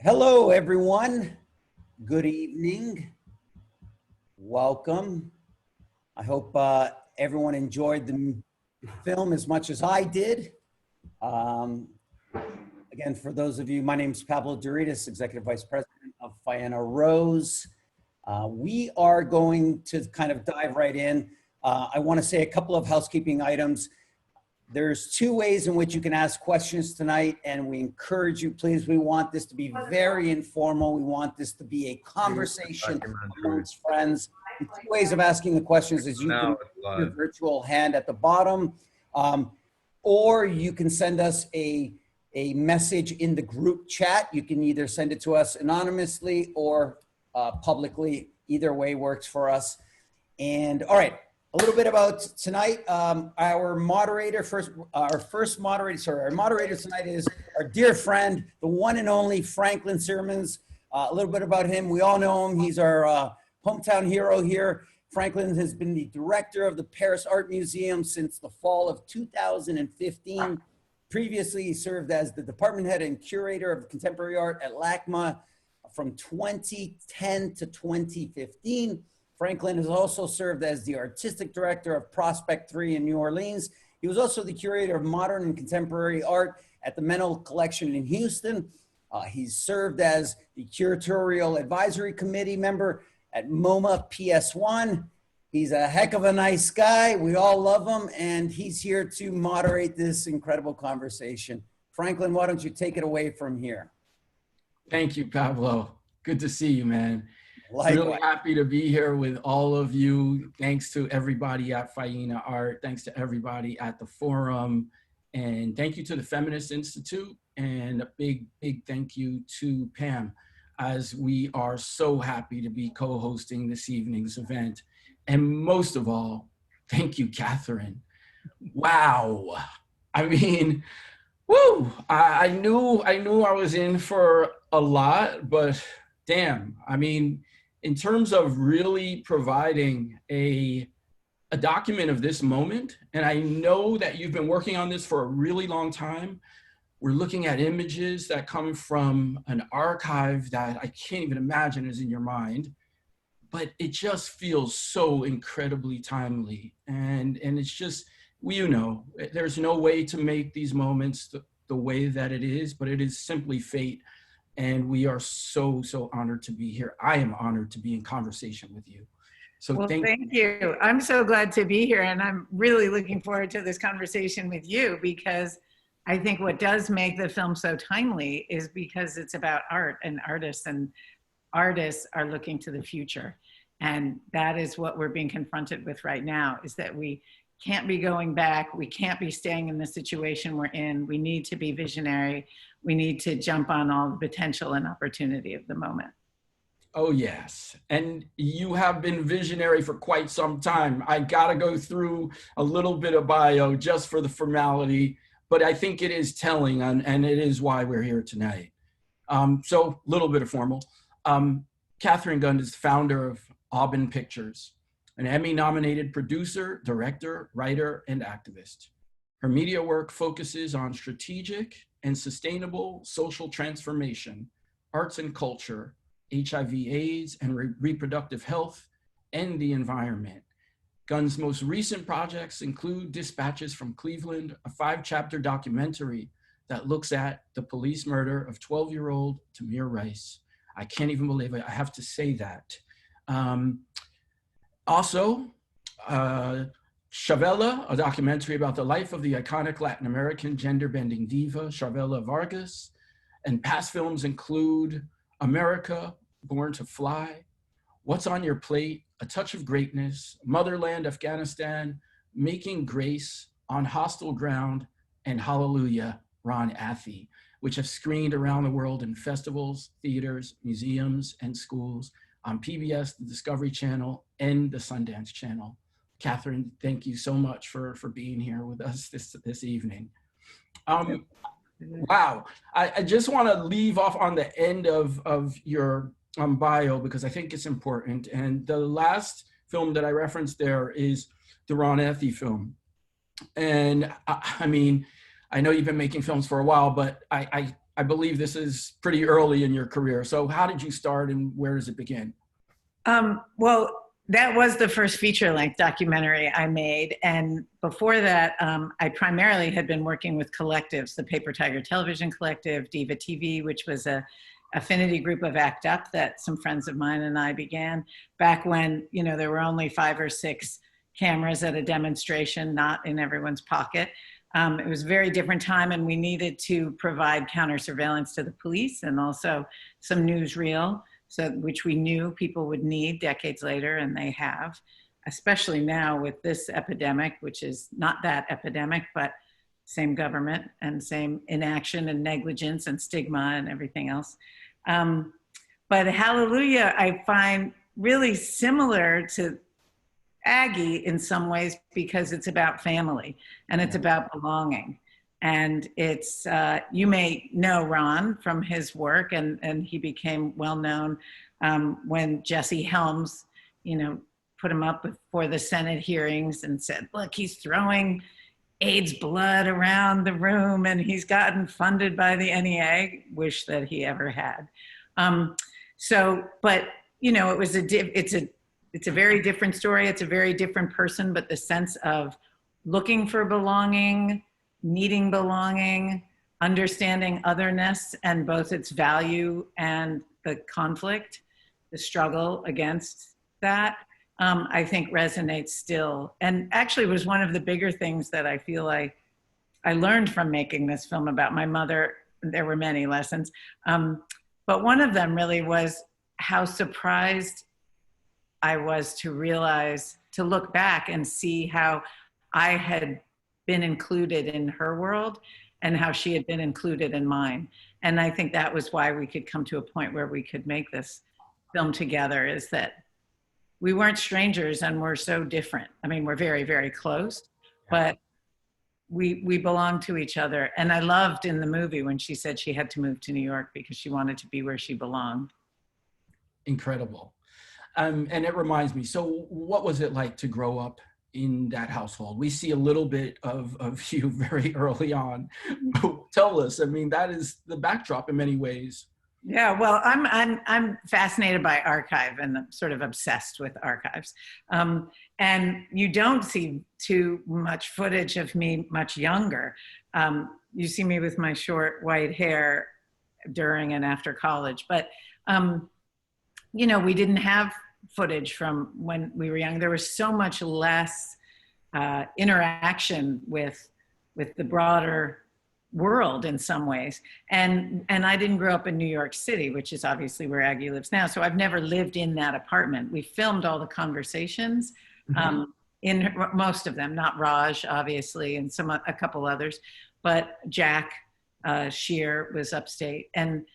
Hello, everyone. Good evening. Welcome. I hope everyone enjoyed the film as much as I did. Again, for those of you, my name is Pablo De Ritis, Executive Vice President of Faena Rose. We are going to kind of dive right in. I want to say a couple of housekeeping items. There's two ways in which you can ask questions tonight, and we encourage you, please, we want this to be very informal. We want this to be a conversation amongst friends. The two ways of asking the questions is you can put your virtual hand at the bottom, or you can send us a message in the group chat. You can either send it to us anonymously or publicly. Either way works for us. And all right. A little bit about tonight. Our moderator tonight is our dear friend, the one and only Franklin Sermons. A little bit about him. We all know him. He's our hometown hero here. Franklin has been the director of the Paris Art Museum since the fall of 2015. Previously, he served as the department head and curator of contemporary art at LACMA from 2010 to 2015. Franklin has also served as the artistic director of Prospect 3 in New Orleans. He was also the curator of modern and contemporary art at the Mental Collection in Houston. He's served as the curatorial advisory committee member at MoMA PS1. He's a heck of a nice guy. We all love him, and he's here to moderate this incredible conversation. Franklin, why don't you take it away from here? Thank you, Pablo. Good to see you, man. Likewise. Really happy to be here with all of you. Thanks to everybody at Faena Art. Thanks to everybody at the forum. And thank you to the Feminist Institute. And a big, big thank you to Pam, as we are so happy to be co-hosting this evening's event. And most of all, thank you, Catherine. Wow. I mean, woo! I knew I was in for a lot, but damn, I mean, in terms of really providing a document of this moment, and I know that you've been working on this for a really long time. We're looking at images that come from an archive that I can't even imagine is in your mind, but it just feels so incredibly timely. And it's just, well, you know, there's no way to make these moments the way that it is, but it is simply fate. And we are so, so honored to be here. I am honored to be in conversation with you. So well, thank you. I'm so glad to be here. And I'm really looking forward to this conversation with you, because I think what does make the film so timely is because it's about art and artists are looking to the future. And that is what we're being confronted with right now, is that we can't be going back. We can't be staying in the situation we're in. We need to be visionary. We need to jump on all the potential and opportunity of the moment. Oh, yes. And you have been visionary for quite some time. I got to go through a little bit of bio just for the formality, but I think it is telling, and it is why we're here tonight. So a little bit of formal. Catherine Gund is founder of Aubin Pictures, an Emmy-nominated producer, director, writer, and activist. Her media work focuses on strategic and sustainable social transformation, arts and culture, HIV/AIDS and reproductive health, and the environment. Gund's most recent projects include Dispatches from Cleveland, a 5-chapter documentary that looks at the police murder of 12-year-old Tamir Rice. I can't even believe it. I have to say that. Also, Chavela, a documentary about the life of the iconic Latin American gender-bending diva, Chavela Vargas. And past films include America, Born to Fly, What's on Your Plate, A Touch of Greatness, Motherland, Afghanistan, Making Grace, On Hostile Ground, and Hallelujah, Ron Athey, which have screened around the world in festivals, theaters, museums, and schools, on PBS, the Discovery Channel, and the Sundance Channel. Catherine, thank you so much for being here with us this evening. Wow, I just want to leave off on the end of your bio, because I think it's important. And the last film that I referenced there is the Ron Athey film. And I mean, I know you've been making films for a while, but I I believe this is pretty early in your career. So how did you start and where does it begin? Well, that was the first feature-length documentary I made. And before that, I primarily had been working with collectives, the Paper Tiger Television Collective, Diva TV, which was a affinity group of ACT UP that some friends of mine and I began back when, you know, there were only 5 or 6 cameras at a demonstration, not in everyone's pocket. It was a very different time, and we needed to provide counter surveillance to the police and also some newsreel, so which we knew people would need decades later, and they have, especially now with this epidemic, which is not that epidemic, but same government and same inaction and negligence and stigma and everything else. But Hallelujah, I find really similar to Aggie in some ways because it's about family and it's about belonging. And it's, you may know Ron from his work, and he became well known when Jesse Helms, you know, put him up before the Senate hearings and said, look, he's throwing AIDS blood around the room and he's gotten funded by the NEA. Wish that he ever had. But you know, it's a very different story. It's a very different person, but the sense of looking for belonging, needing belonging, understanding otherness and both its value and the conflict, the struggle against that, I think resonates still. And actually was one of the bigger things that I feel I learned from making this film about my mother. There were many lessons, but one of them really was how surprised I was to realize, to look back and see how I had been included in her world and how she had been included in mine. And I think that was why we could come to a point where we could make this film together, is that we weren't strangers and we're so different. I mean, we're very, very close, but we belong to each other. And I loved in the movie when she said she had to move to New York because she wanted to be where she belonged. Incredible. And it reminds me, so what was it like to grow up in that household? We see a little bit of you very early on. Tell us, I mean, that is the backdrop in many ways. Yeah, well, I'm fascinated by archive and I'm sort of obsessed with archives. And you don't see too much footage of me much younger. You see me with my short white hair during and after college, but you know, we didn't have footage from when we were young. There was so much less interaction with the broader world in some ways. And I didn't grow up in New York City, which is obviously where Aggie lives now. So I've never lived in that apartment. We filmed all the conversations, in most of them, not Raj, obviously, and a couple others, but Jack Shear was upstate. And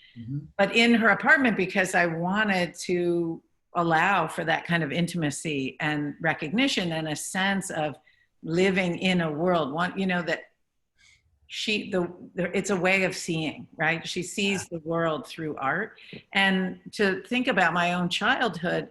but in her apartment, because I wanted to allow for that kind of intimacy and recognition and a sense of living in a world, you know, that it's a way of seeing, right? She sees the world through art. And to think about my own childhood,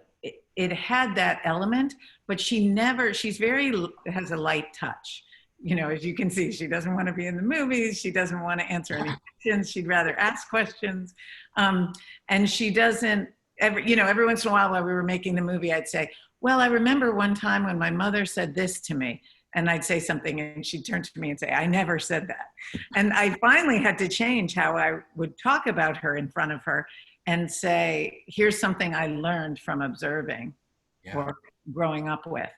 it had that element, but she's has a light touch. You know, as you can see, she doesn't want to be in the movies. She doesn't want to answer any questions. She'd rather ask questions. And she doesn't every once in a while we were making the movie, I'd say, well, I remember one time when my mother said this to me, and I'd say something and she'd turn to me and say, I never said that. And I finally had to change how I would talk about her in front of her and say, here's something I learned from observing or growing up with.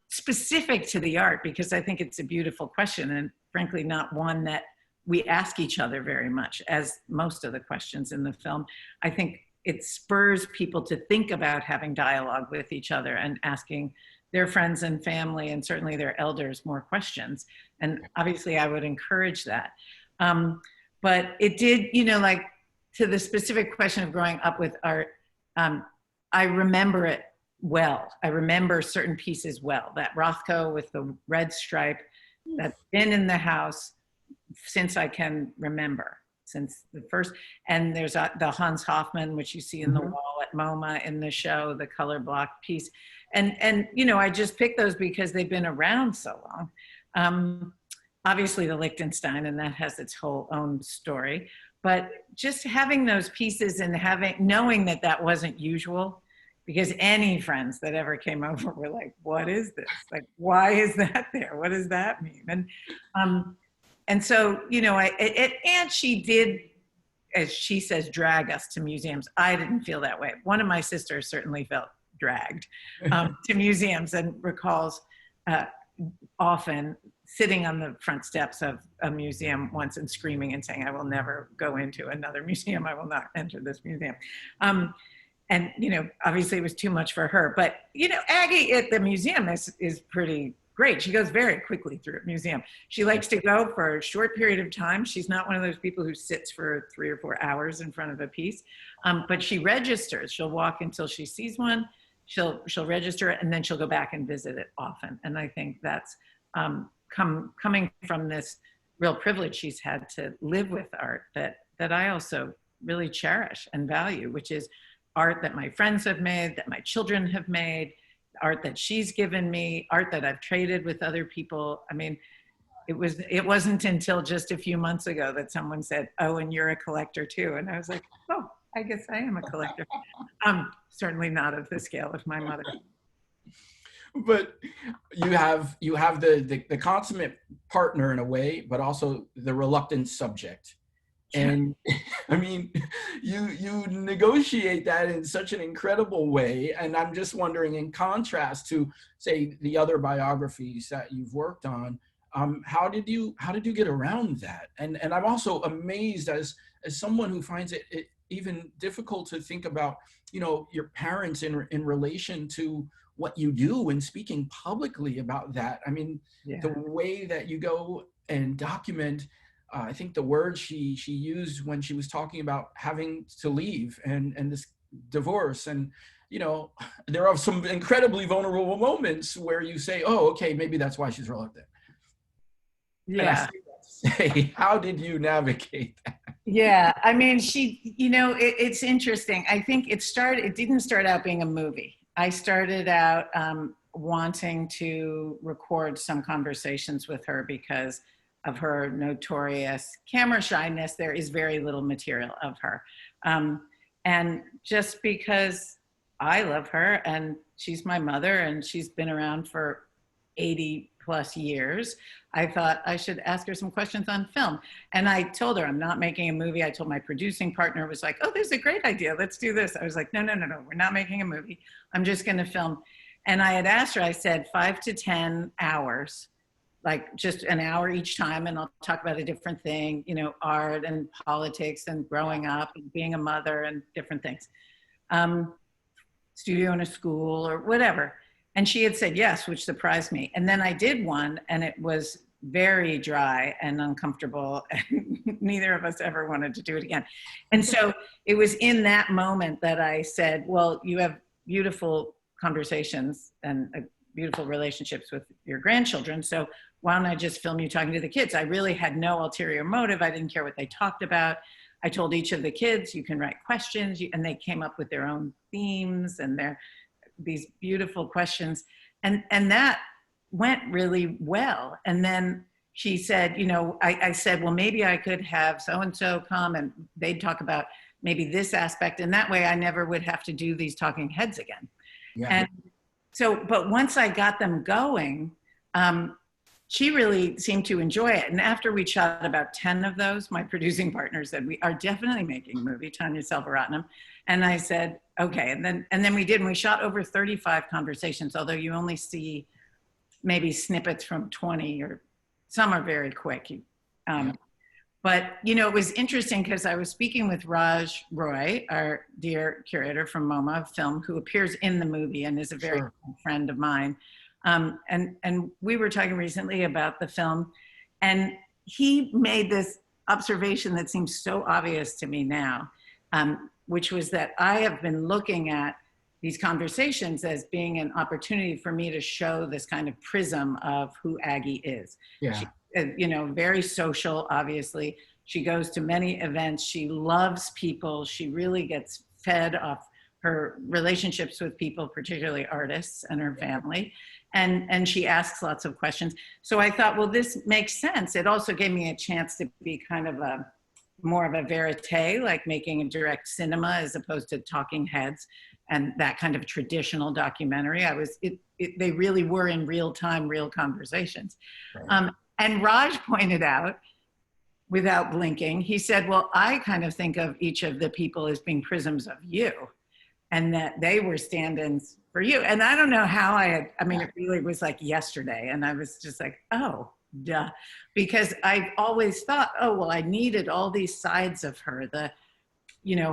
Specific to the art, because I think it's a beautiful question and frankly not one that we ask each other very much, as most of the questions in the film. I think it spurs people to think about having dialogue with each other and asking their friends and family and certainly their elders more questions. And obviously I would encourage that. But it did, you know, like to the specific question of growing up with art, I remember it well. I remember certain pieces well. That Rothko with the red stripe that's been in the house since I can remember, since the first, and there's the Hans Hofmann, which you see in the wall at MoMA in the show, the color block piece. And you know, I just picked those because they've been around so long. obviously the Liechtenstein, and that has its whole own story. But just having those pieces and knowing that that wasn't usual, because any friends that ever came over were like, what is this? Like, why is that there? What does that mean? And so, you know, and she did, as she says, drag us to museums. I didn't feel that way. One of my sisters certainly felt dragged to museums and recalls often sitting on the front steps of a museum once and screaming and saying, I will never go into another museum. I will not enter this museum. And, you know, obviously it was too much for her. But, you know, Aggie at the museum is pretty great. She goes very quickly through a museum. She likes to go for a short period of time. She's not one of those people who sits for 3 or 4 hours in front of a piece. But she registers. She'll walk until she sees one. She'll register it, and then she'll go back and visit it often. And I think that's coming from this real privilege she's had to live with art that I also really cherish and value, which is art that my friends have made, that my children have made, art that she's given me, art that I've traded with other people. I mean, it wasn't until just a few months ago that someone said, oh, and you're a collector too. And I was like, oh, I guess I am a collector. Certainly not of the scale of my mother. But you have the consummate partner in a way, but also the reluctant subject. And I mean, you negotiate that in such an incredible way. And I'm just wondering, in contrast to, say, the other biographies that you've worked on, how did you get around that? And I'm also amazed as someone who finds it even difficult to think about, you know, your parents in relation to what you do and speaking publicly about that. I mean, the way that you go and document, I think the word she used when she was talking about having to leave and this divorce, and, you know, there are some incredibly vulnerable moments where you say, oh, okay, maybe that's why she's reluctant. Yeah. How did you navigate that? Yeah, I mean, you know, it's interesting. I think it didn't start out being a movie. I started out wanting to record some conversations with her because of her notorious camera shyness. There is very little material of her. And just because I love her and she's my mother and she's been around for 80 plus years, I thought I should ask her some questions on film. And I told her I'm not making a movie. I told my producing partner, was like, oh, there's a great idea. Let's do this. I was like, no, we're not making a movie. I'm just going to film. And I had asked her, I said 5 to 10 hours, like just an hour each time. And I'll talk about a different thing, you know, art and politics and growing up and being a mother and different things. Studio in a school or whatever. And she had said yes, which surprised me. And then I did one and it was very dry and uncomfortable. And neither of us ever wanted to do it again. And so it was in that moment that I said, well, you have beautiful conversations and beautiful relationships with your grandchildren. So why don't I just film you talking to the kids? I really had no ulterior motive. I didn't care what they talked about. I told each of the kids, you can write questions, and they came up with their own themes and these beautiful questions. And that went really well. And then she said, you know, I said, well, maybe I could have so-and-so come and they'd talk about maybe this aspect. And that way I never would have to do these talking heads again. Yeah. And so, but once I got them going, she really seemed to enjoy it. And after we shot about 10 of those, my producing partner said, we are definitely making a movie, Tanya Selvaratnam. And I said, okay. And then we did, and we shot over 35 conversations, although you only see maybe snippets from 20, or some are very quick. But, you know, it was interesting because I was speaking with Raj Roy, our dear curator from MoMA Film, who appears in the movie and is a very good friend of mine. And we were talking recently about the film, and he made this observation that seems so obvious to me now, which was that I have been looking at these conversations as being an opportunity for me to show this kind of prism of who Aggie is. Yeah. She, you know, very social, obviously. She goes to many events. She loves people. She really gets fed off her relationships with people, particularly artists and her family. and she asks lots of questions. So I thought, well, this makes sense. It also gave me a chance to be kind of more of a verite, like making a direct cinema as opposed to talking heads and that kind of traditional documentary. They really were in real time, real conversations. Right. And Raj pointed out, without blinking, he said, well, I kind of think of each of the people as being prisms of you, and that they were stand-ins for you. And I don't know how it really was like yesterday. And I was just like, oh, duh. Because I've always thought, oh, well, I needed all these sides of her, the,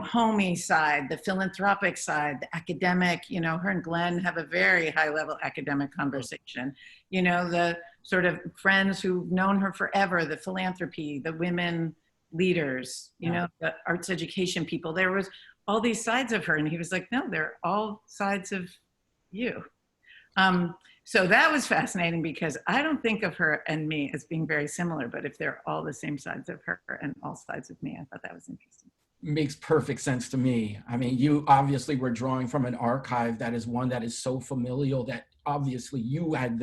homey side, the philanthropic side, the academic, her and Glenn have a very high level academic conversation, the sort of friends who've known her forever, the philanthropy, the women leaders, the arts education people. There was all these sides of her. And he was like, no, they're all sides of you. So that was fascinating because I don't think of her and me as being very similar, but if they're all the same sides of her and all sides of me, I thought that was interesting. Makes perfect sense to me. I mean, you obviously were drawing from an archive that is one that is so familial that obviously you had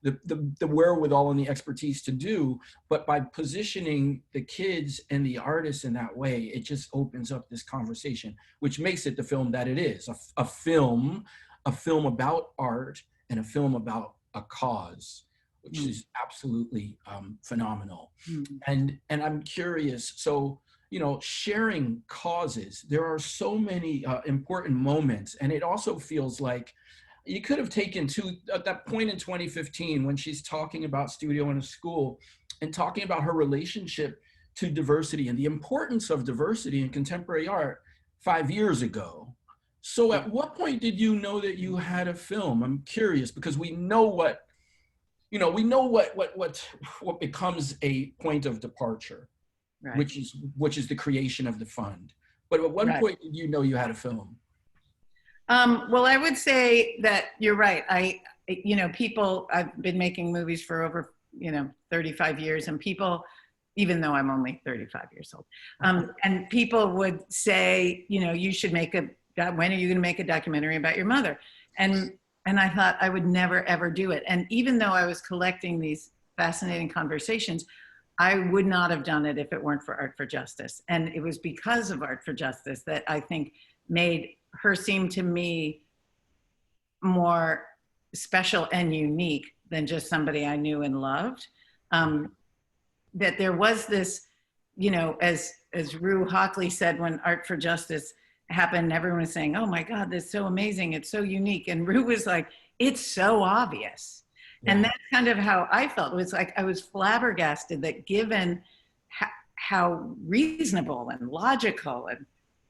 the wherewithal and the expertise to do, but by positioning the kids and the artists in that way, it just opens up this conversation, which makes it the film that it is, a film about art and a film about a cause, which is absolutely phenomenal. And I'm curious, so, sharing causes, there are so many important moments, and it also feels like you could have taken at that point in 2015 when she's talking about studio in a school and talking about her relationship to diversity and the importance of diversity in contemporary art 5 years ago. So at what point did you know that you had a film? I'm curious because we know what becomes a point of departure, right, which is the creation of the fund. But at what point did you know you had a film? Well, I would say that you're right. I've been making movies for over, 35 years, and people, even though I'm only 35 years old, and people would say, you should when are you going to make a documentary about your mother? And I thought I would never, ever do it. And even though I was collecting these fascinating conversations, I would not have done it if it weren't for Art for Justice. And it was because of Art for Justice that I think made her seem to me more special and unique than just somebody I knew and loved. That there was this, as Rue Hockley said, when Art for Justice happened, everyone was saying, oh my God, that's so amazing. It's so unique. And Rue was like, it's so obvious. Yeah. And that's kind of how I felt. It was like, I was flabbergasted that given how reasonable and logical and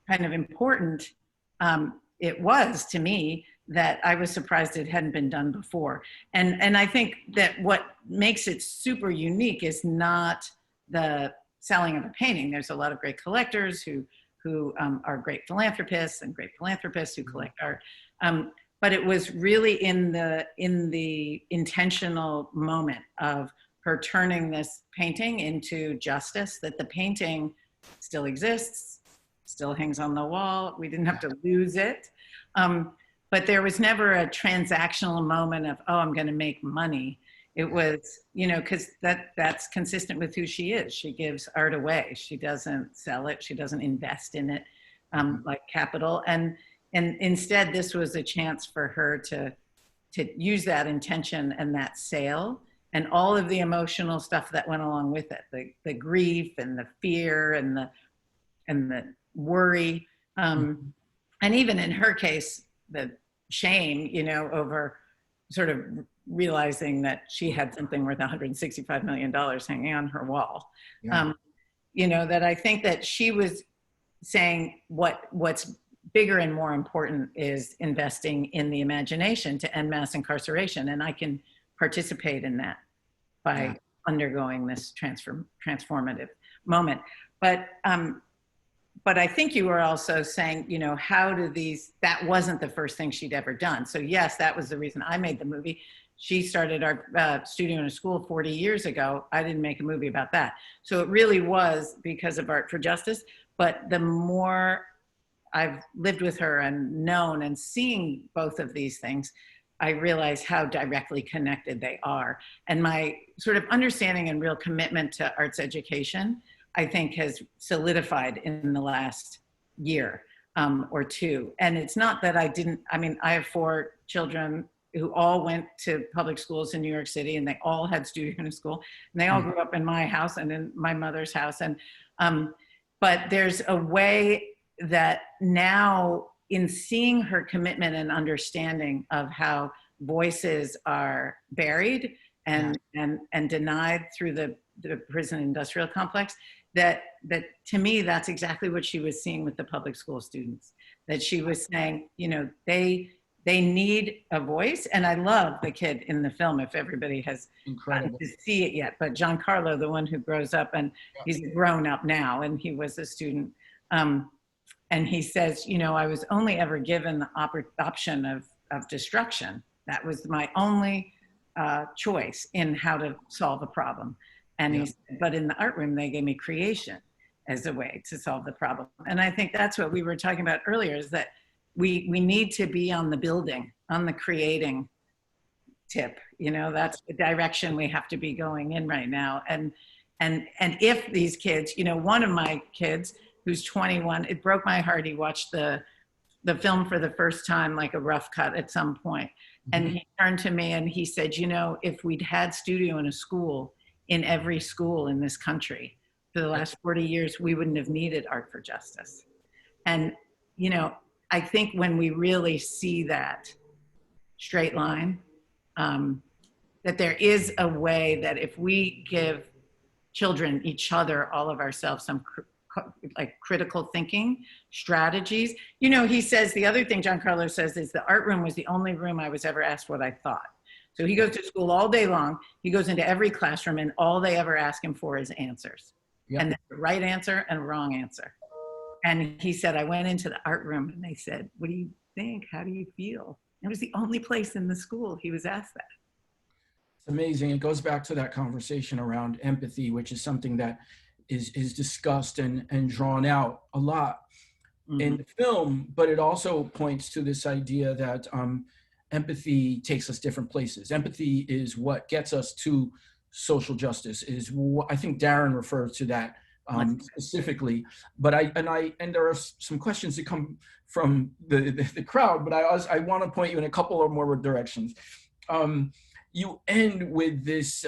kind of important it was to me, that I was surprised it hadn't been done before. And I think that what makes it super unique is not the selling of a painting. There's a lot of great collectors who are great philanthropists and great philanthropists who collect art. But it was really in the intentional moment of her turning this painting into justice, that the painting still exists, still hangs on the wall. We didn't have to lose it. But there was never a transactional moment of, oh, I'm going to make money. It was, because that's consistent with who she is. She gives art away. She doesn't sell it. She doesn't invest in it like capital. And instead, this was a chance for her to use that intention and that sale and all of the emotional stuff that went along with it, the grief and the fear and the worry. And even in her case, the shame, over sort of realizing that she had something worth $165 million hanging on her wall. Yeah. That I think that she was saying what's bigger and more important is investing in the imagination to end mass incarceration. And I can participate in that by undergoing this transformative moment. But I think you were also saying, how do that wasn't the first thing she'd ever done. So yes, that was the reason I made the movie. She started our studio in a school 40 years ago. I didn't make a movie about that. So it really was because of Art for Justice. But the more I've lived with her and known and seeing both of these things, I realize how directly connected they are. And my sort of understanding and real commitment to arts education, I think, has solidified in the last year or two. And it's not that I mean, I have 4 children who all went to public schools in New York City, and they all had studio in school, and they all grew up in my house and in my mother's house. And but there's a way that now, in seeing her commitment and understanding of how voices are buried and denied through the prison industrial complex, that to me, that's exactly what she was seeing with the public school students. That she was saying, you know, they need a voice. And I love the kid in the film, if everybody has gotten to see it yet. But Giancarlo, the one who grows up, and he's grown up now, and he was a student. And he says, you know, I was only ever given the option of destruction. That was my only choice in how to solve a problem. And he said, but in the art room, they gave me creation as a way to solve the problem. And I think that's what we were talking about earlier, is that we need to be on the building, on the creating tip. You know, that's the direction we have to be going in right now. And if these kids, you know, one of my kids who's 21, it broke my heart. He watched the film for the first time, like a rough cut at some point. And he turned to me and he said, you know, if we'd had studio in a school, in every school in this country for the last 40 years, we wouldn't have needed Art for Justice. And, you know, I think when we really see that straight line, that there is a way that if we give children, each other, all of ourselves, some like critical thinking strategies. You know, he says, the other thing Giancarlo says is the art room was the only room I was ever asked what I thought. So he goes to school all day long. He goes into every classroom, and all they ever ask him for is answers. Yep. And the right answer and wrong answer. And he said, I went into the art room and they said, what do you think? How do you feel? It was the only place in the school he was asked that. It's amazing. It goes back to that conversation around empathy, which is something that is discussed and drawn out a lot in the film, but it also points to this idea that empathy takes us different places. Empathy is what gets us to social justice, is what I think Darren refers to that specifically. But there are some questions that come from the crowd, but I want to point you in a couple of more directions. You end with this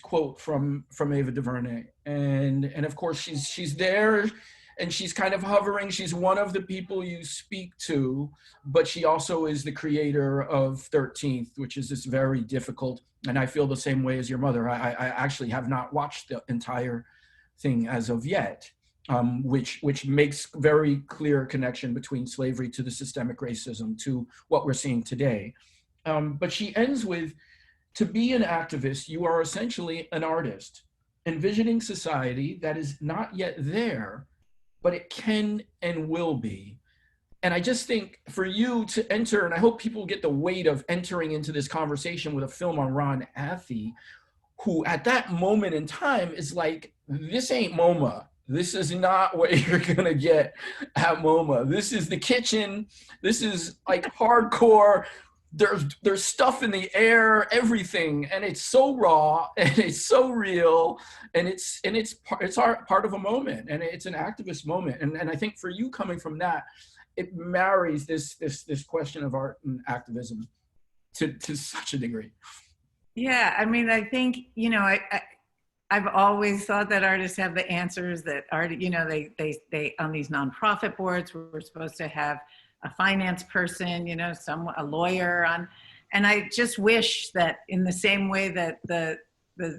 quote from Ava DuVernay, and of course she's there, and she's kind of hovering. She's one of the people you speak to, but she also is the creator of 13th, which is this very difficult, and I feel the same way as your mother. I actually have not watched the entire thing as of yet, which makes very clear connection between slavery to the systemic racism to what we're seeing today. But she ends with, to be an activist, you are essentially an artist, envisioning society that is not yet there, but it can and will be. And I just think for you to enter, and I hope people get the weight of entering into this conversation with a film on Ron Athey, who at that moment in time is like, this ain't MoMA. This is not what you're gonna get at MoMA. This is the kitchen. This is like hardcore. There's stuff in the air, everything, and it's so raw and it's so real, and it's part of a moment, and it's an activist moment. And I think for you, coming from that, it marries this question of art and activism to such a degree. Yeah, I mean, I think, you know, I've always thought that artists have the answers, that art, you know, they on these nonprofit boards, we're supposed to have a finance person, you know, a lawyer on, and I just wish that in the same way that the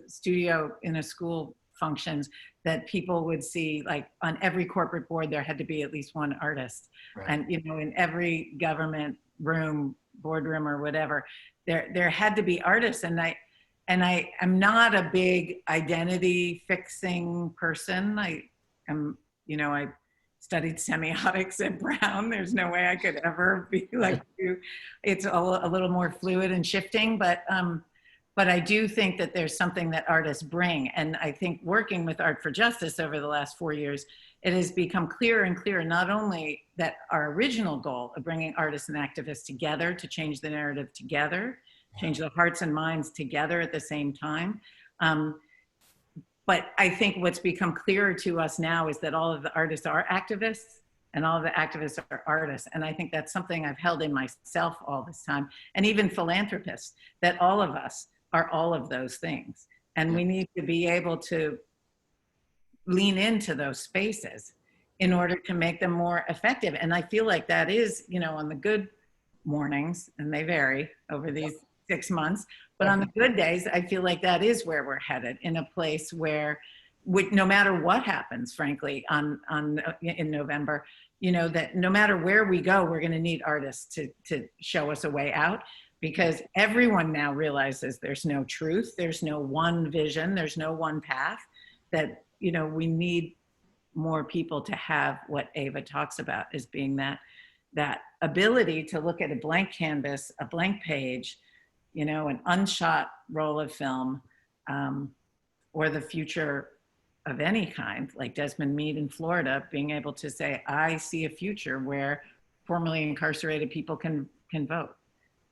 studio in a school functions, that people would see, like, on every corporate board, there had to be at least one artist. Right. And, you know, in every government room, boardroom or whatever, there had to be artists. And I'm not a big identity fixing person. I studied semiotics at Brown. There's no way I could ever be like you. It's a little more fluid and shifting, but But I do think that there's something that artists bring. And I think working with Art for Justice over the last 4 years, it has become clearer and clearer, not only that our original goal of bringing artists and activists together to change the narrative together, change the hearts and minds together at the same time. But I think what's become clearer to us now is that all of the artists are activists and all of the activists are artists. And I think that's something I've held in myself all this time. And even philanthropists, that all of us are all of those things. And we need to be able to lean into those spaces in order to make them more effective. And I feel like that is, you know, on the good mornings, and they vary over these 6 months, but on the good days, I feel like that is where we're headed, in a place where no matter what happens, frankly, in November, you know, that no matter where we go, we're going to need artists to show us a way out, because everyone now realizes there's no truth, there's no one vision, there's no one path, that, you know, we need more people to have what Ava talks about as being that ability to look at a blank canvas, a blank page, you know, an unshot roll of film, or the future of any kind, like Desmond Meade in Florida, being able to say, I see a future where formerly incarcerated people can vote.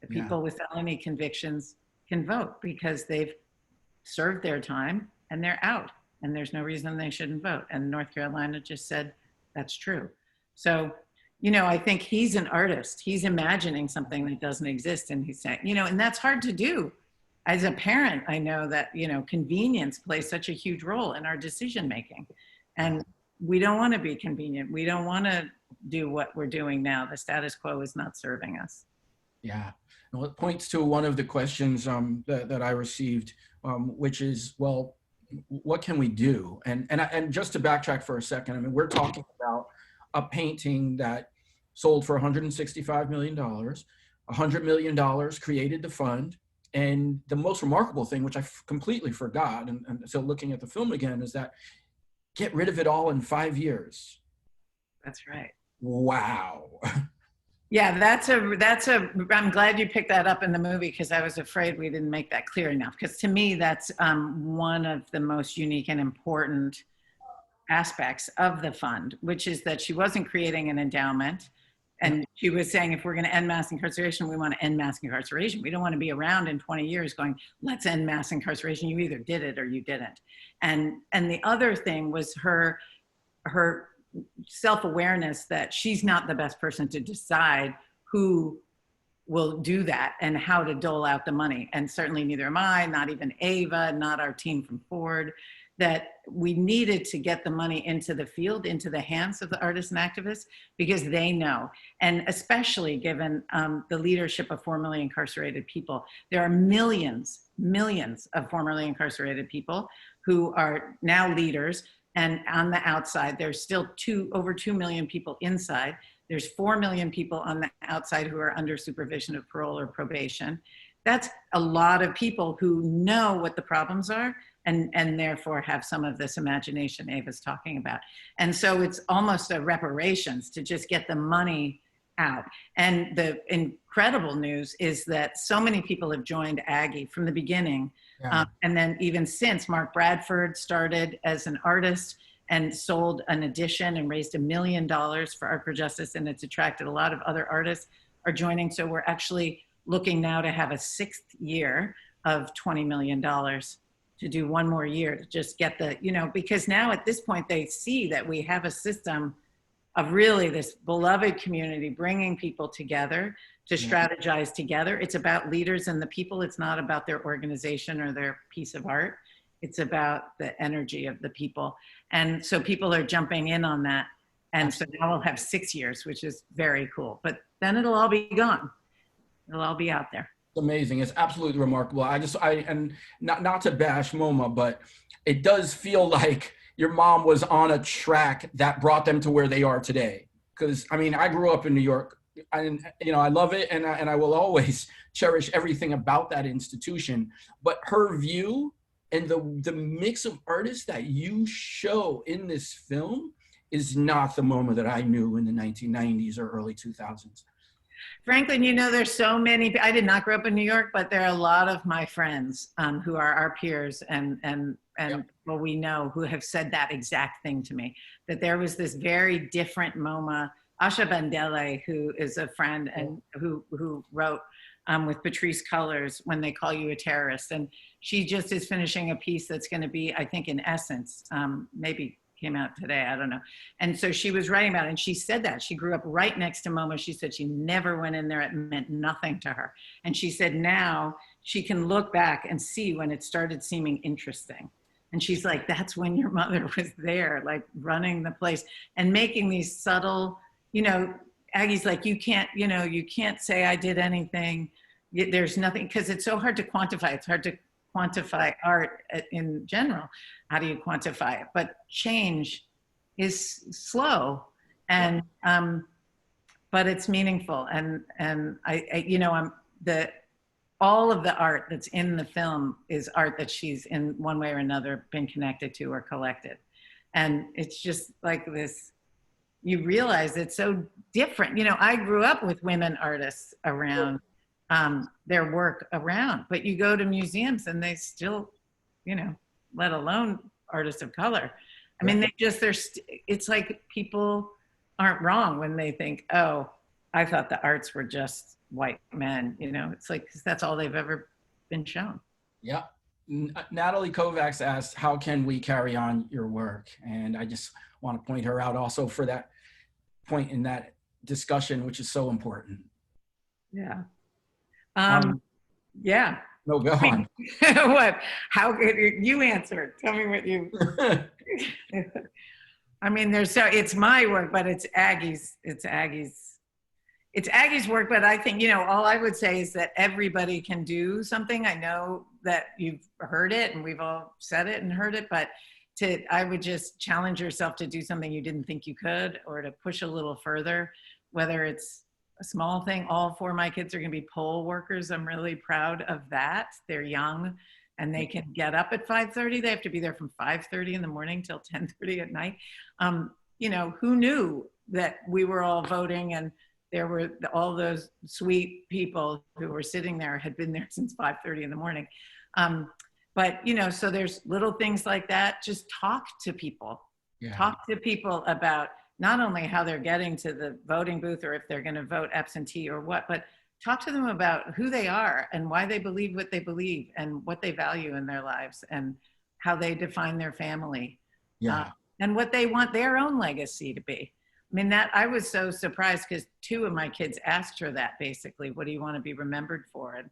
The people with felony convictions can vote because they've served their time and they're out, and there's no reason they shouldn't vote. And North Carolina just said that's true. So, you know, I think he's an artist. He's imagining something that doesn't exist, and he's saying, you know, and that's hard to do. As a parent, I know that, you know, convenience plays such a huge role in our decision making. And we don't want to be convenient. We don't want to do what we're doing now. The status quo is not serving us. Yeah. Well, it points to one of the questions that I received, which is, well, what can we do? And just to backtrack for a second, I mean, we're talking about a painting that sold for $165 million, $100 million created the fund. And the most remarkable thing, which I completely forgot, and so looking at the film again, is that get rid of it all in 5 years. That's right. Wow. Yeah, I'm glad you picked that up in the movie, because I was afraid we didn't make that clear enough. Because to me, that's one of the most unique and important aspects of the fund, which is that she wasn't creating an endowment. And she was saying, if we're going to end mass incarceration, we want to end mass incarceration. We don't want to be around in 20 years going, let's end mass incarceration. You either did it or you didn't. And the other thing was her self-awareness that she's not the best person to decide who will do that and how to dole out the money. And certainly neither am I, not even Ava, not our team from Ford. That we needed to get the money into the field, into the hands of the artists and activists, because they know. And especially given the leadership of formerly incarcerated people, there are millions of formerly incarcerated people who are now leaders. And on the outside, there's still over 2 million people inside. There's 4 million people on the outside who are under supervision of parole or probation. That's a lot of people who know what the problems are, and therefore have some of this imagination Ava's talking about. And so it's almost a reparations to just get the money out. And the incredible news is that so many people have joined Aggie from the beginning. Yeah. And then even since, Mark Bradford started as an artist and sold an edition and raised $1 million for Art for Justice, and it's attracted a lot of other artists are joining. So we're actually looking now to have a 6th year of $20 million to do one more year to just get the, you know, because now at this point they see that we have a system of really this beloved community bringing people together to strategize together. It's about leaders and the people. It's not about their organization or their piece of art. It's about the energy of the people. And so people are jumping in on that. And so now we'll have 6 years, which is very cool. But then it'll all be gone. It'll all be out there. Amazing. It's absolutely remarkable. And not to bash MoMA, but it does feel like your mom was on a track that brought them to where they are today. Because I mean, I grew up in New York, and you know, I love it, and I will always cherish everything about that institution. But her view and the mix of artists that you show in this film is not the MoMA that I knew in the 1990s or early 2000s. Franklin, you know, there's so many. I did not grow up in New York, but there are a lot of my friends who are our peers and well, we know who have said that exact thing to me. That there was this very different MoMA. Asha Bandele, who is a friend and who wrote with Patrice Cullors, When They Call You a Terrorist, and she just is finishing a piece that's going to be, I think, in Essence, maybe came out today, I don't know. And so she was writing about it, and she said that she grew up right next to MoMA. She said she never went in there. It meant nothing to her. And she said now she can look back and see when it started seeming interesting. And she's like, that's when your mother was there, like running the place and making these subtle, you know, Aggie's like, you can't, you know, you can't say I did anything. There's nothing, because it's so hard to quantify. It's hard to quantify art in general. How do you quantify it? But change is slow, and but it's meaningful. And I you know, all of the art that's in the film is art that she's in one way or another been connected to or collected, and it's just like this. You realize it's so different. You know, I grew up with women artists around. Their work around, but you go to museums and they still, you know, let alone artists of color. I mean, it's like people aren't wrong when they think, oh, I thought the arts were just white men, you know, it's like, 'cause that's all they've ever been shown. Yeah. Natalie Kovacs asked, how can we carry on your work? And I just want to point her out also for that point in that discussion, which is so important. Yeah. Yeah. No, go on. What? How could you answer? Tell me what you. I mean, it's my work, but it's Aggie's. It's Aggie's work. But I think, you know, all I would say is that everybody can do something. I know that you've heard it, and we've all said it and heard it, but I would just challenge yourself to do something you didn't think you could, or to push a little further, whether it's a small thing. All 4 of my kids are going to be poll workers. I'm really proud of that. They're young and they can get up at 5:30. They have to be there from 5:30 in the morning till 10:30 at night. You know, who knew that we were all voting, and there were all those sweet people who were sitting there had been there since 5:30 in the morning. But, you know, so there's little things like that. Just talk to people. Yeah. Talk to people about not only how they're getting to the voting booth or if they're going to vote absentee or what, but talk to them about who they are and why they believe what they believe and what they value in their lives and how they define their family. Yeah. And what they want their own legacy to be. I mean, that I was so surprised because 2 of my kids asked her that basically, what do you want to be remembered for? And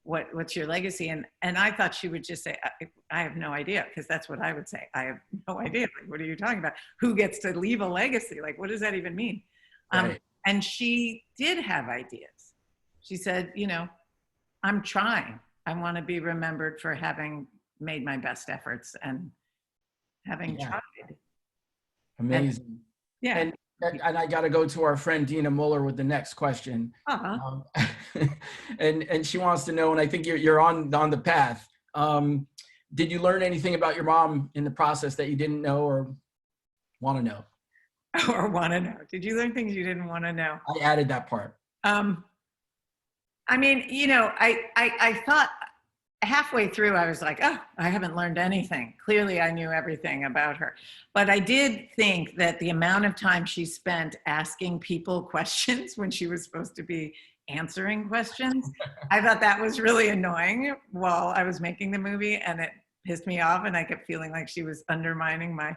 what's your legacy? And I thought she would just say, I have no idea, because that's what I would say. I have no idea. Like, what are you talking about? Who gets to leave a legacy? Like, what does that even mean? Right. And she did have ideas. She said, you know, I'm trying. I want to be remembered for having made my best efforts and having tried. Amazing. And, yeah. And I got to go to our friend Dina Muller with the next question. Uh-huh. And she wants to know, and I think you're on the path. Did you learn anything about your mom in the process that you didn't know or want to know? Or want to know? Did you learn things you didn't want to know? I added that part. I mean, you know, I thought halfway through, I was like, oh, I haven't learned anything. Clearly, I knew everything about her. But I did think that the amount of time she spent asking people questions when she was supposed to be answering questions, I thought that was really annoying while I was making the movie, and it pissed me off, and I kept feeling like she was undermining my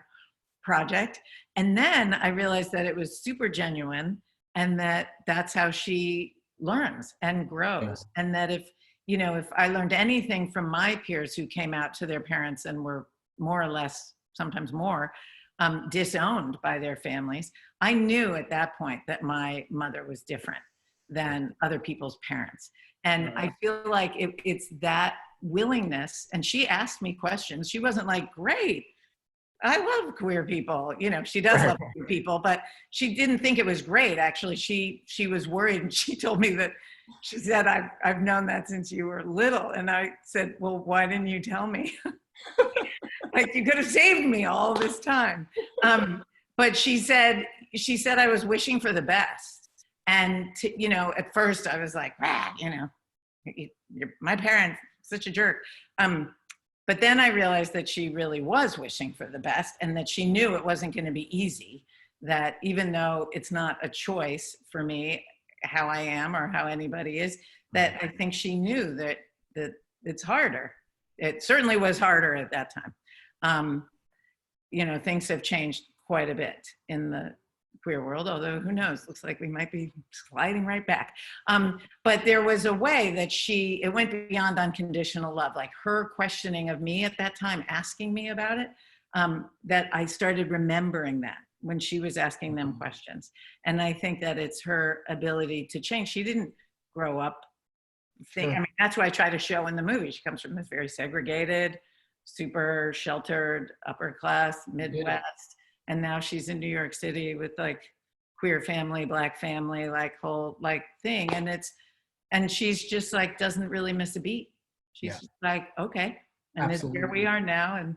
project. And then I realized that it was super genuine, and that that's how she learns and grows. Yeah. And that if I learned anything from my peers who came out to their parents and were more or less, sometimes more, disowned by their families, I knew at that point that my mother was different than other people's parents. And I feel like it's that willingness. And she asked me questions. She wasn't like, great, I love queer people. You know, she does love queer people, but she didn't think it was great. Actually, she was worried, and she told me that, she said, I've known that since you were little. And I said, well, why didn't you tell me? Like, you could have saved me all this time. But she said I was wishing for the best. And you know, at first I was like, ah, you know, my parents, such a jerk. But then I realized that she really was wishing for the best, and that she knew it wasn't going to be easy. That even though it's not a choice for me, how I am or how anybody is, that I think she knew that it's harder. It certainly was harder at that time. You know, things have changed quite a bit in the queer world, although who knows, looks like we might be sliding right back. But there was a way that it went beyond unconditional love, like her questioning of me at that time, asking me about it, that I started remembering that when she was asking them questions. And I think that it's her ability to change. She didn't grow up I mean, that's what I try to show in the movie. She comes from this very segregated, super sheltered, upper class, Midwest. And now she's in New York City with like queer family, Black family, like whole like thing. And she's just like, doesn't really miss a beat. She's just like, okay. And this is where we are now. And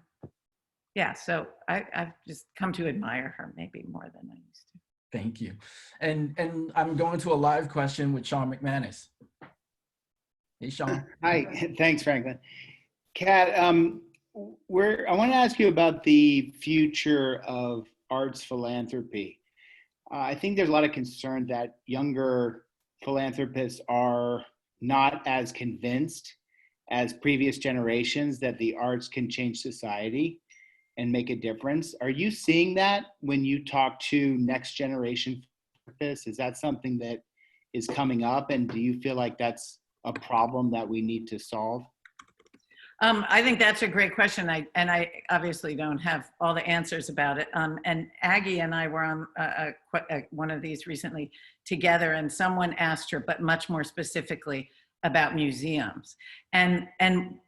yeah, so I've just come to admire her maybe more than I used to. Thank you. And I'm going to a live question with Sean McManus. Hey, Sean. Hi, thanks, Franklin. Kat, I want to ask you about the future of arts philanthropy. I think there's a lot of concern that younger philanthropists are not as convinced as previous generations that the arts can change society and make a difference. Are you seeing that when you talk to next generation philanthropists? Is that something that is coming up, and do you feel like that's a problem that we need to solve? I think that's a great question. I obviously don't have all the answers about it. And Aggie and I were on one of these recently together, and someone asked her, but much more specifically about museums. And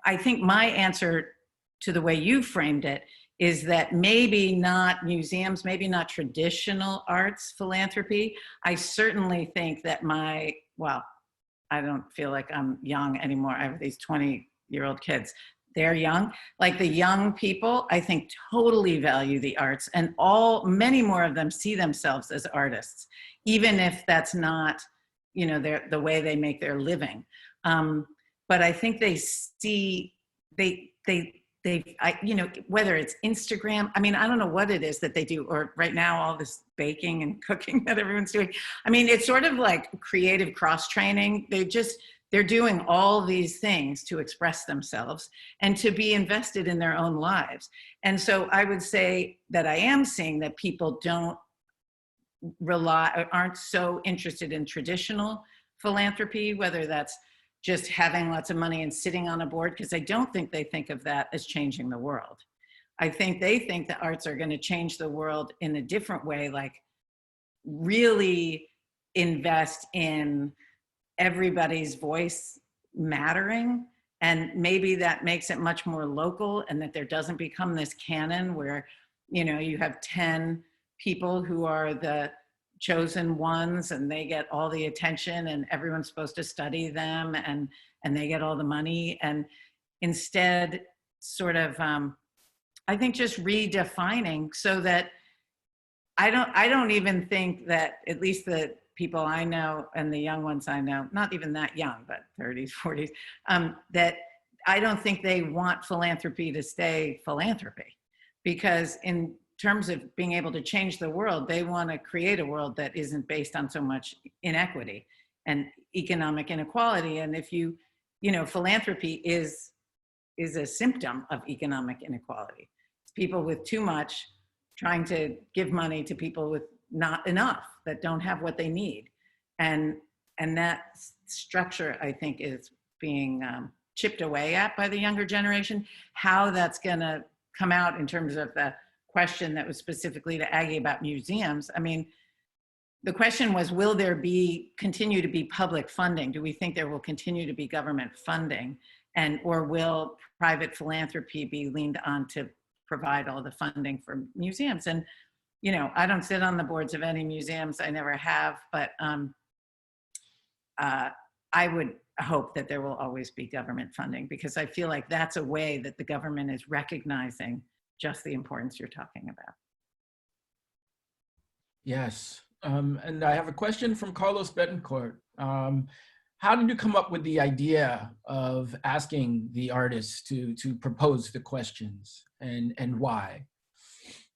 I think my answer to the way you framed it is that maybe not museums, maybe not traditional arts philanthropy. I certainly think that I don't feel like I'm young anymore. I have these 20-year-old kids. They're young. Like the young people, I think totally value the arts, and many more of them see themselves as artists, even if that's not, you know, the way they make their living. But I think they see, you know, whether it's Instagram, I mean, I don't know what it is that they do, or right now, all this baking and cooking that everyone's doing. I mean, it's sort of like creative cross-training. They're doing all these things to express themselves and to be invested in their own lives. And so I would say that I am seeing that people aren't so interested in traditional philanthropy, whether that's just having lots of money and sitting on a board, because I don't think they think of that as changing the world. I think they think the arts are going to change the world in a different way, like really invest in everybody's voice mattering. And maybe that makes it much more local, and that there doesn't become this canon where, you know, you have 10 people who are the chosen ones and they get all the attention and everyone's supposed to study them and they get all the money. And instead sort of, I think just redefining so that I don't even think that, at least the people I know and the young ones I know, not even that young, but 30s, 40s, that I don't think they want philanthropy to stay philanthropy, because in terms of being able to change the world, they want to create a world that isn't based on so much inequity and economic inequality. And if you know, philanthropy is a symptom of economic inequality. It's people with too much trying to give money to people with not enough, that don't have what they need. And that structure, I think, is being chipped away at by the younger generation. How that's gonna come out in terms of the question that was specifically to Aggie about museums. I mean, the question was, will there continue to be public funding? Do we think there will continue to be government funding? Or will private philanthropy be leaned on to provide all the funding for museums? And, you know, I don't sit on the boards of any museums, I never have, but I would hope that there will always be government funding, because I feel like that's a way that the government is recognizing just the importance you're talking about. Yes. And I have a question from Carlos Betancourt. How did you come up with the idea of asking the artists to propose the questions, and why?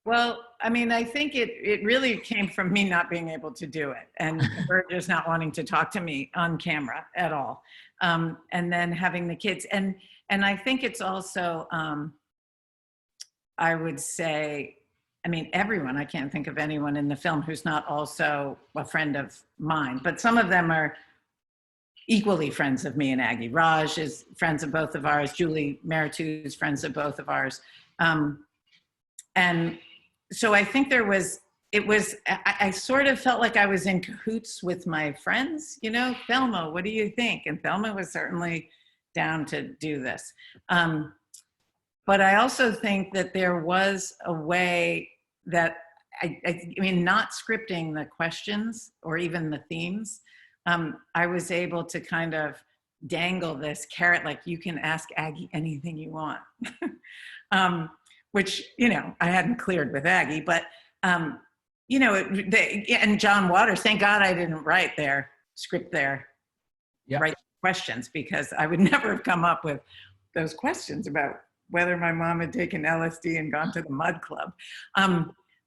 Well, I mean, I think it really came from me not being able to do it, and her just not wanting to talk to me on camera at all. And then having the kids. And I think it's also, I would say, I mean, everyone, I can't think of anyone in the film who's not also a friend of mine, but some of them are equally friends of me and Aggie. Raj is friends of both of ours. Julie Meritu is friends of both of ours. And so I think I sort of felt like I was in cahoots with my friends, you know, Thelma, what do you think? And Thelma was certainly down to do this. But I also think that there was a way that, I mean, not scripting the questions or even the themes, I was able to kind of dangle this carrot, like you can ask Aggie anything you want, which, you know, I hadn't cleared with Aggie, but, you know, and John Waters, thank God I didn't write their script there, write questions, because I would never have come up with those questions about whether my mom had taken LSD and gone to the Mud Club.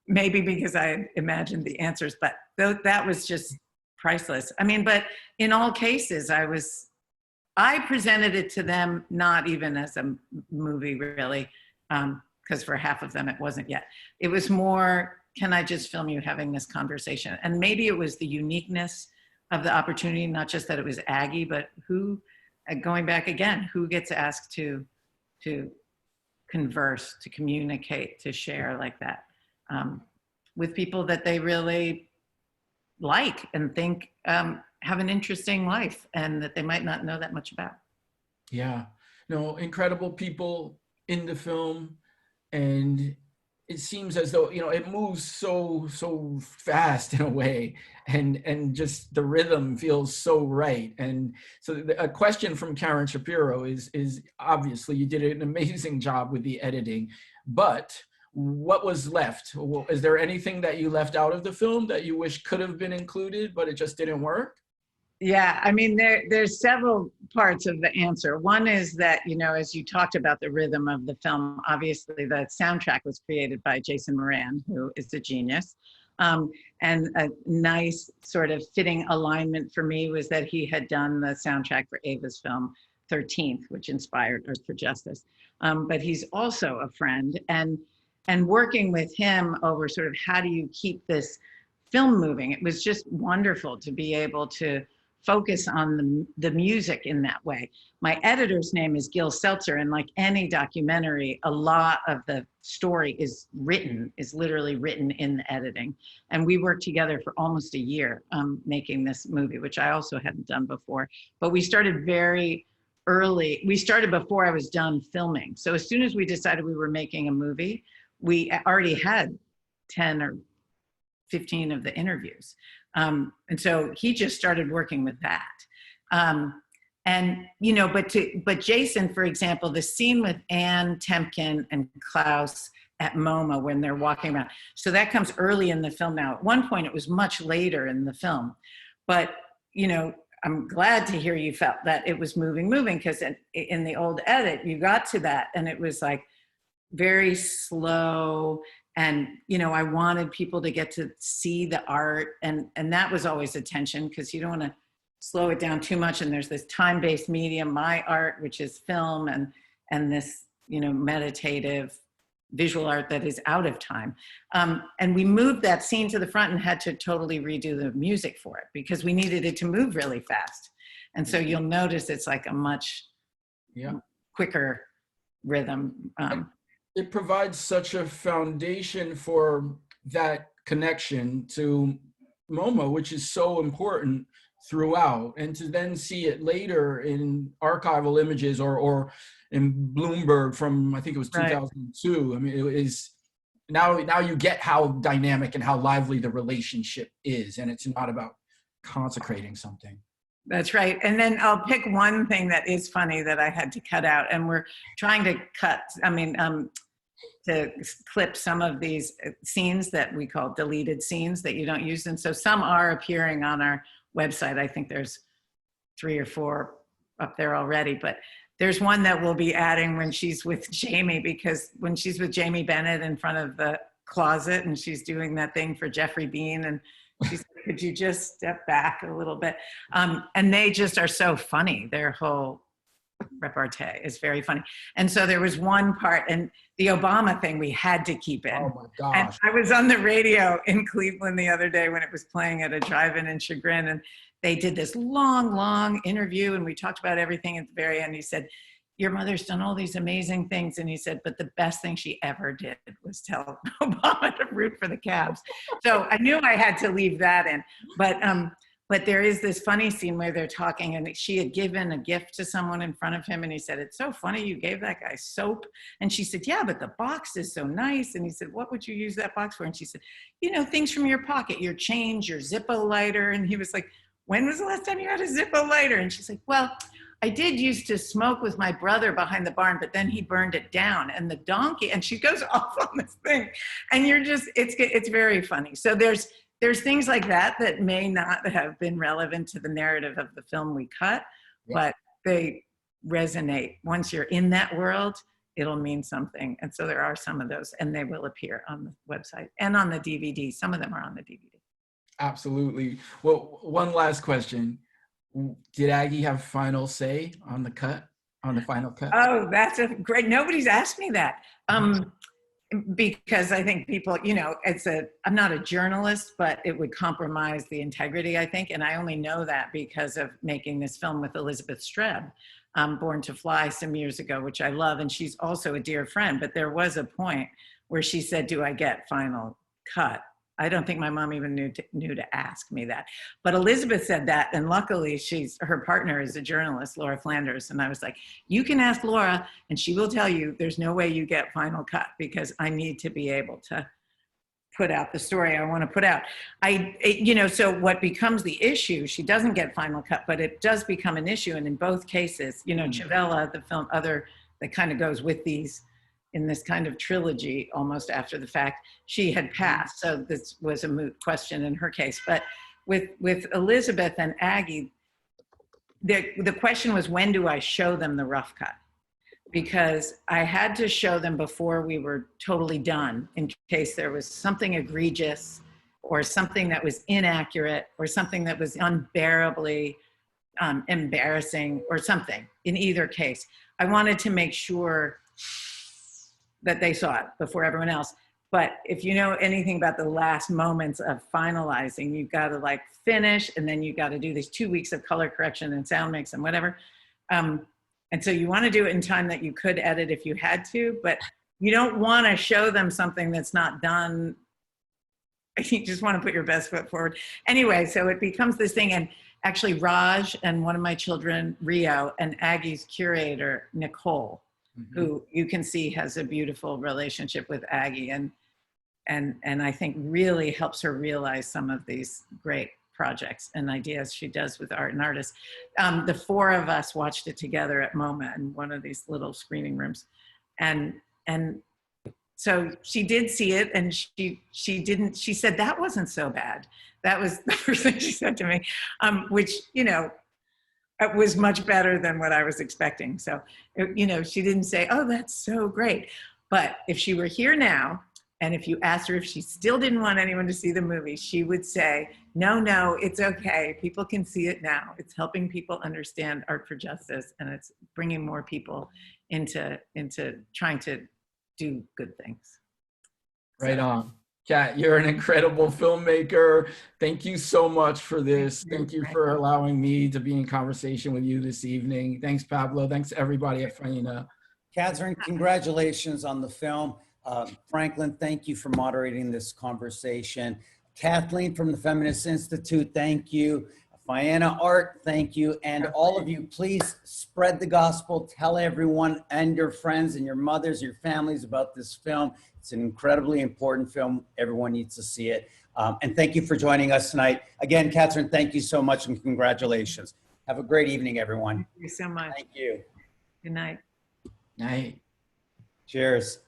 Maybe because I had imagined the answers, but that was just priceless. I mean, but in all cases, I presented it to them, not even as a movie really, because for half of them it wasn't yet. It was more, can I just film you having this conversation? And maybe it was the uniqueness of the opportunity, not just that it was Aggie, but who, going back again, who gets asked to converse, to communicate, to share like that with people that they really like and think have an interesting life and that they might not know that much about. Yeah, no, incredible people in the film, and it seems as though, you know, it moves so fast in a way, and just the rhythm feels so right. And so a question from Karen Shapiro is obviously you did an amazing job with the editing, but what was left? Is there anything that you left out of the film that you wish could have been included, but it just didn't work? Yeah, I mean, there's several parts of the answer. One is that, you know, as you talked about the rhythm of the film, obviously the soundtrack was created by Jason Moran, who is a genius. And a nice sort of fitting alignment for me was that he had done the soundtrack for Ava's film 13th, which inspired Earth for Justice. But he's also a friend, and working with him over sort of how do you keep this film moving, it was just wonderful to be able to focus on the music in that way. My editor's name is Gil Seltzer, and like any documentary, a lot of the story is literally written in the editing. And we worked together for almost a year making this movie, which I also hadn't done before. But we started very early. We started before I was done filming. So as soon as we decided we were making a movie, we already had 10 or 15 of the interviews. And so he just started working with that. And, you know, but Jason, for example, the scene with Anne Temkin and Klaus at MoMA when they're walking around. So that comes early in the film now. At one point, it was much later in the film. But, you know, I'm glad to hear you felt that it was moving, because in the old edit, you got to that and it was like very slow. And, you know, I wanted people to get to see the art. And that was always a tension because you don't want to slow it down too much. And there's this time-based medium, my art, which is film, and this, you know, meditative visual art that is out of time. And we moved that scene to the front and had to totally redo the music for it because we needed it to move really fast. And so you'll notice it's like a much quicker rhythm. It provides such a foundation for that connection to MoMA, which is so important throughout, and to then see it later in archival images or in Bloomberg from, I think it was 2002. Right. I mean, it is now you get how dynamic and how lively the relationship is, and it's not about consecrating something. That's right. And then I'll pick one thing that is funny that I had to cut out, and we're trying to cut, to clip some of these scenes that we call deleted scenes that you don't use. And so some are appearing on our website. I think there's 3 or 4 up there already, but there's one that we'll be adding when she's with Jamie, because when she's with Jamie Bennett in front of the closet and she's doing that thing for Jeffrey Bean, and she's like, could you just step back a little bit? And they just are so funny. Their whole repartee is very funny. And so there was one part, and the Obama thing we had to keep in. Oh my gosh. And I was on the radio in Cleveland the other day when it was playing at a drive-in in Chagrin, and they did this long interview, and we talked about everything at the very end. He said, your mother's done all these amazing things. And he said, but the best thing she ever did was tell Obama to root for the Cavs. So I knew I had to leave that in. But there is this funny scene where they're talking, and she had given a gift to someone in front of him. And he said, it's so funny you gave that guy soap. And she said, yeah, but the box is so nice. And he said, what would you use that box for? And she said, you know, things from your pocket, your change, your Zippo lighter. And he was like, when was the last time you had a Zippo lighter? And she's like, well, I did used to smoke with my brother behind the barn, but then he burned it down. And the donkey, and she goes off on this thing. And you're just, it's very funny. So there's things like that that may not have been relevant to the narrative of the film we cut, but they resonate. Once you're in that world, it'll mean something. And so there are some of those, and they will appear on the website and on the DVD. Some of them are on the DVD. Absolutely. Well, one last question. Did Aggie have final say on the final cut? Oh, that's a great, nobody's asked me that. Because I think people, you know, I'm not a journalist, but it would compromise the integrity, I think. And I only know that because of making this film with Elizabeth Streb, Born to Fly, some years ago, which I love. And she's also a dear friend, but there was a point where she said, do I get final cut? I don't think my mom even knew to ask me that. But Elizabeth said that, and luckily her partner is a journalist, Laura Flanders, and I was like, you can ask Laura, and she will tell you there's no way you get final cut, because I need to be able to put out the story I want to put out. You know, so what becomes the issue, she doesn't get final cut, but it does become an issue, and in both cases, you know, Chavella, the film, that kind of goes with these, in this kind of trilogy, almost after the fact, she had passed. So this was a moot question in her case. But with Elizabeth and Aggie, the question was, when do I show them the rough cut? Because I had to show them before we were totally done, in case there was something egregious or something that was inaccurate or something that was unbearably embarrassing or something. In either case, I wanted to make sure that they saw it before everyone else. But if you know anything about the last moments of finalizing, you've got to like finish, and then you got to do these 2 weeks of color correction and sound mix and whatever. And so you want to do it in time that you could edit if you had to, but you don't want to show them something that's not done. You just want to put your best foot forward. Anyway, so it becomes this thing. And actually Raj and one of my children, Rio, and Aggie's curator, Nicole, who you can see has a beautiful relationship with Aggie, and I think really helps her realize some of these great projects and ideas she does with art and artists. The 4 of us watched it together at MoMA in one of these little screening rooms, and so she did see it, and she said that wasn't so bad. That was the first thing she said to me, which, you know, it was much better than what I was expecting. So, you know, she didn't say, oh, that's so great. But if she were here now, and if you asked her if she still didn't want anyone to see the movie, she would say, no, it's okay. People can see it now. It's helping people understand art for justice, and it's bringing more people into trying to do good things. Right on. Kat, you're an incredible filmmaker. Thank you so much for this. Thank you for allowing me to be in conversation with you this evening. Thanks, Pablo. Thanks, everybody at Faena. Catherine, congratulations on the film. Franklin, thank you for moderating this conversation. Kathleen from the Feminist Institute, thank you. Faena Art, thank you. And all of you, please spread the gospel. Tell everyone and your friends and your mothers, your families about this film. It's an incredibly important film. Everyone needs to see it. And thank you for joining us tonight. Again, Catherine, thank you so much and congratulations. Have a great evening, everyone. Thank you so much. Thank you. Good night. Night. Cheers.